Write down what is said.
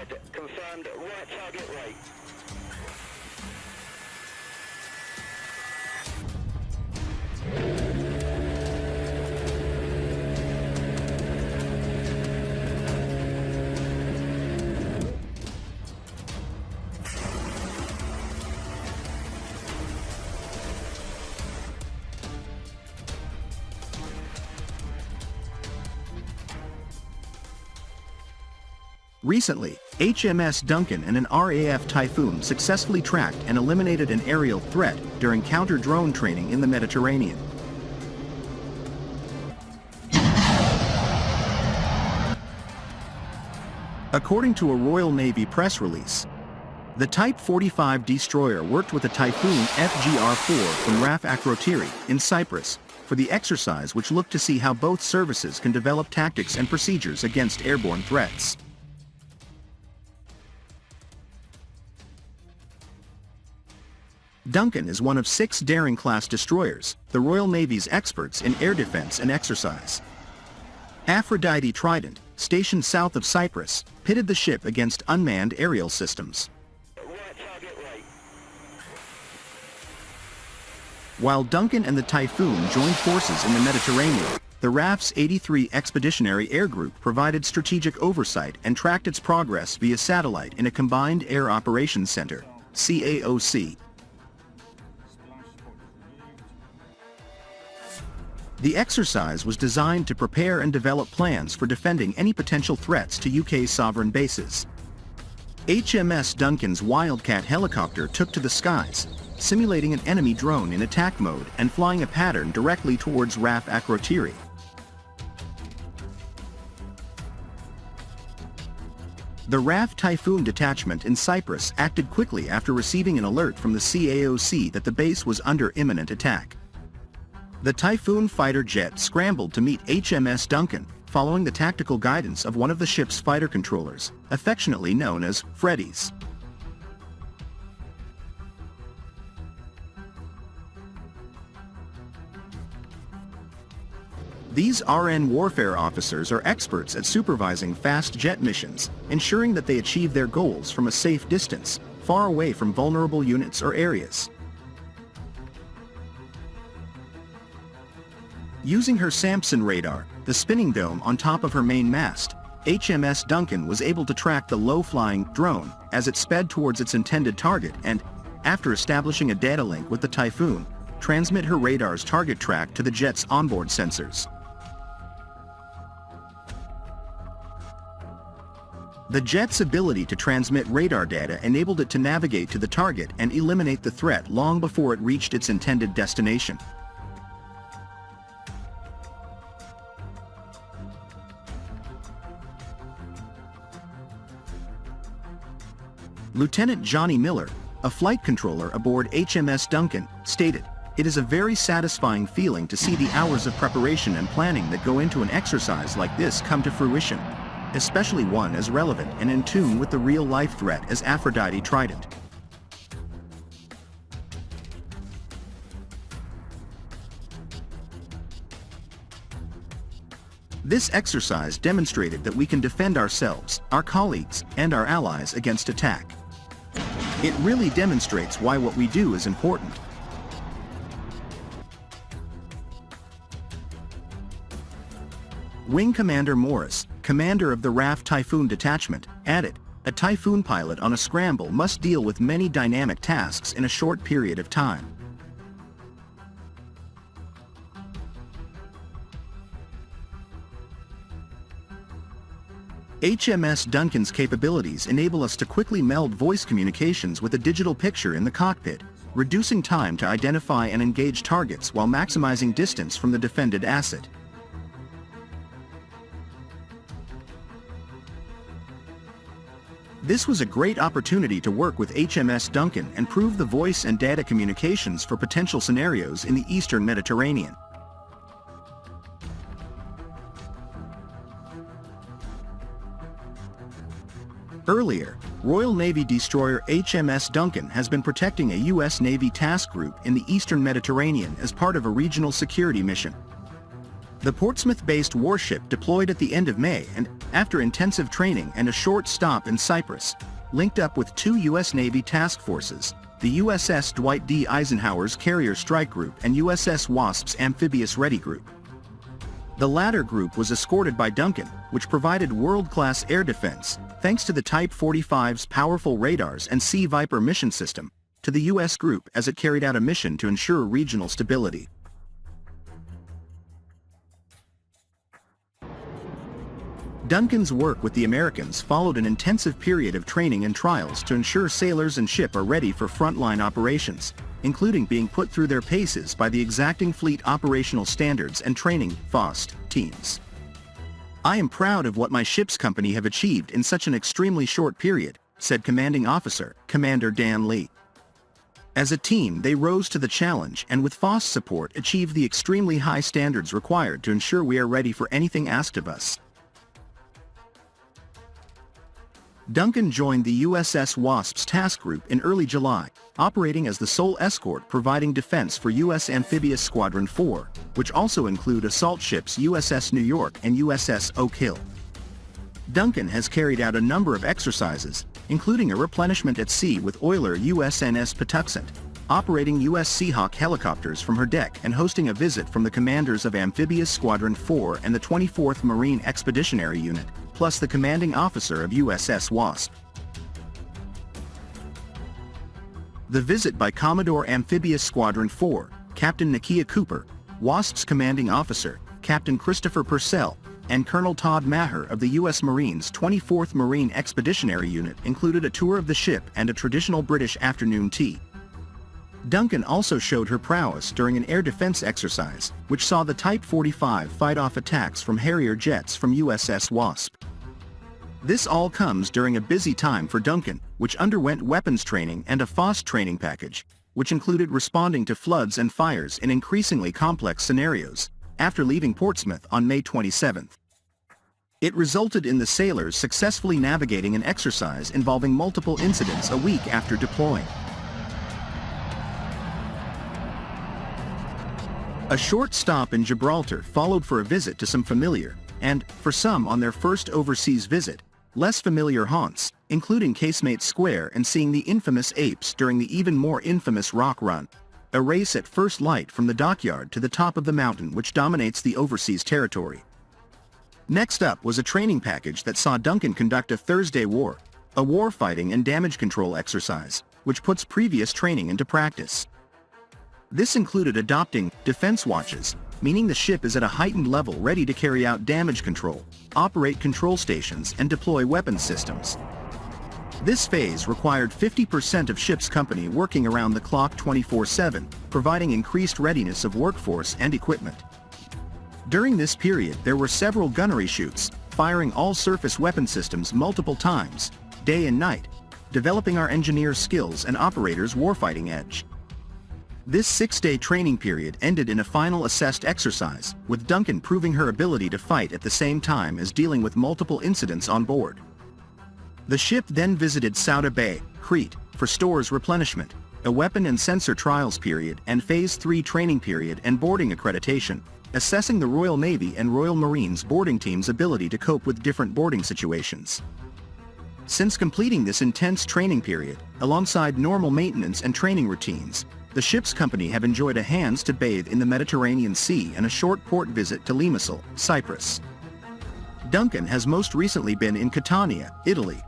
ahead. Confirmed. Right target rate. Recently, HMS Duncan and an RAF Typhoon successfully tracked and eliminated an aerial threat during counter-drone training in the Mediterranean. According to a Royal Navy press release, the Type 45 destroyer worked with a Typhoon FGR4 from RAF Akrotiri in Cyprus for the exercise, which looked to see how both services can develop tactics and procedures against airborne threats. Duncan is one of 6 Daring-class destroyers, the Royal Navy's experts in air defense and exercise. Aphrodite Trident, stationed south of Cyprus, pitted the ship against unmanned aerial systems. Right target rate. While Duncan and the Typhoon joined forces in the Mediterranean, the RAF's 83 Expeditionary Air Group provided strategic oversight and tracked its progress via satellite in a Combined Air Operations Center, CAOC. The exercise was designed to prepare and develop plans for defending any potential threats to UK's sovereign bases. HMS Duncan's Wildcat helicopter took to the skies, simulating an enemy drone in attack mode and flying a pattern directly towards RAF Akrotiri. The RAF Typhoon detachment in Cyprus acted quickly after receiving an alert from the CAOC that the base was under imminent attack. The Typhoon fighter jet scrambled to meet HMS Duncan, following the tactical guidance of one of the ship's fighter controllers, affectionately known as Freddies. These RN warfare officers are experts at supervising fast jet missions, ensuring that they achieve their goals from a safe distance, far away from vulnerable units or areas. Using her Samson radar, the spinning dome on top of her main mast, HMS Duncan was able to track the low-flying drone as it sped towards its intended target and, after establishing a data link with the Typhoon, transmit her radar's target track to the jet's onboard sensors. The jet's ability to transmit radar data enabled it to navigate to the target and eliminate the threat long before it reached its intended destination. Lieutenant Johnny Miller, a flight controller aboard HMS Duncan, stated, "It is a very satisfying feeling to see the hours of preparation and planning that go into an exercise like this come to fruition, especially one as relevant and in tune with the real-life threat as Aphrodite Trident." This exercise demonstrated that we can defend ourselves, our colleagues, and our allies against attack. It really demonstrates why what we do is important. Wing Commander Morris, commander of the RAF Typhoon detachment, added, "A Typhoon pilot on a scramble must deal with many dynamic tasks in a short period of time." HMS Duncan's capabilities enable us to quickly meld voice communications with a digital picture in the cockpit, reducing time to identify and engage targets while maximizing distance from the defended asset. This was a great opportunity to work with HMS Duncan and prove the voice and data communications for potential scenarios in the Eastern Mediterranean. Earlier, Royal Navy destroyer HMS Duncan has been protecting a U.S. Navy task group in the Eastern Mediterranean as part of a regional security mission. The Portsmouth-based warship deployed at the end of May and, after intensive training and a short stop in Cyprus, linked up with two U.S. Navy task forces, the USS Dwight D. Eisenhower's Carrier Strike Group and USS Wasp's Amphibious Ready Group. The latter group was escorted by Duncan, which provided world-class air defense, thanks to the Type 45's powerful radars and Sea Viper mission system, to the U.S. group as it carried out a mission to ensure regional stability. Duncan's work with the Americans followed an intensive period of training and trials to ensure sailors and ship are ready for frontline operations, including being put through their paces by the exacting Fleet Operational Standards and Training (FOST) teams. "I am proud of what my ship's company have achieved in such an extremely short period," said Commanding Officer, Commander Dan Lee. "As a team, they rose to the challenge and with FOST support achieved the extremely high standards required to ensure we are ready for anything asked of us." Duncan joined the USS Wasp's task group in early July, operating as the sole escort providing defense for U.S. Amphibious Squadron 4, which also include assault ships USS New York and USS Oak Hill. Duncan has carried out a number of exercises, including a replenishment at sea with oiler USNS Patuxent, operating U.S. Seahawk helicopters from her deck and hosting a visit from the commanders of Amphibious Squadron 4 and the 24th Marine Expeditionary Unit, plus the commanding officer of USS Wasp. The visit by Commodore Amphibious Squadron 4, Captain Nakia Cooper, Wasp's commanding officer, Captain Christopher Purcell, and Colonel Todd Maher of the U.S. Marines' 24th Marine Expeditionary Unit included a tour of the ship and a traditional British afternoon tea. Duncan also showed her prowess during an air defense exercise, which saw the Type 45 fight off attacks from Harrier jets from USS Wasp. This all comes during a busy time for Duncan, which underwent weapons training and a FOST training package, which included responding to floods and fires in increasingly complex scenarios, after leaving Portsmouth on May 27. It resulted in the sailors successfully navigating an exercise involving multiple incidents a week after deploying. A short stop in Gibraltar followed for a visit to some familiar, and, for some on their first overseas visit, less familiar haunts, including Casemate Square and seeing the infamous apes during the even more infamous Rock Run, a race at first light from the dockyard to the top of the mountain which dominates the overseas territory. Next up was a training package that saw Duncan conduct a Thursday War, a warfighting and damage control exercise, which puts previous training into practice. This included adopting defense watches, meaning the ship is at a heightened level ready to carry out damage control, operate control stations and deploy weapons systems. This phase required 50% of ship's company working around the clock 24/7, providing increased readiness of workforce and equipment. During this period there were several gunnery shoots, firing all surface weapon systems multiple times, day and night, developing our engineers' skills and operators' warfighting edge. This 6-day training period ended in a final assessed exercise, with Duncan proving her ability to fight at the same time as dealing with multiple incidents on board. The ship then visited Souda Bay, Crete, for stores replenishment, a weapon and sensor trials period and Phase 3 training period and boarding accreditation, assessing the Royal Navy and Royal Marines boarding team's ability to cope with different boarding situations. Since completing this intense training period, alongside normal maintenance and training routines, the ship's company have enjoyed a hands to bathe in the Mediterranean Sea and a short port visit to Limassol, Cyprus. Duncan has most recently been in Catania, Italy,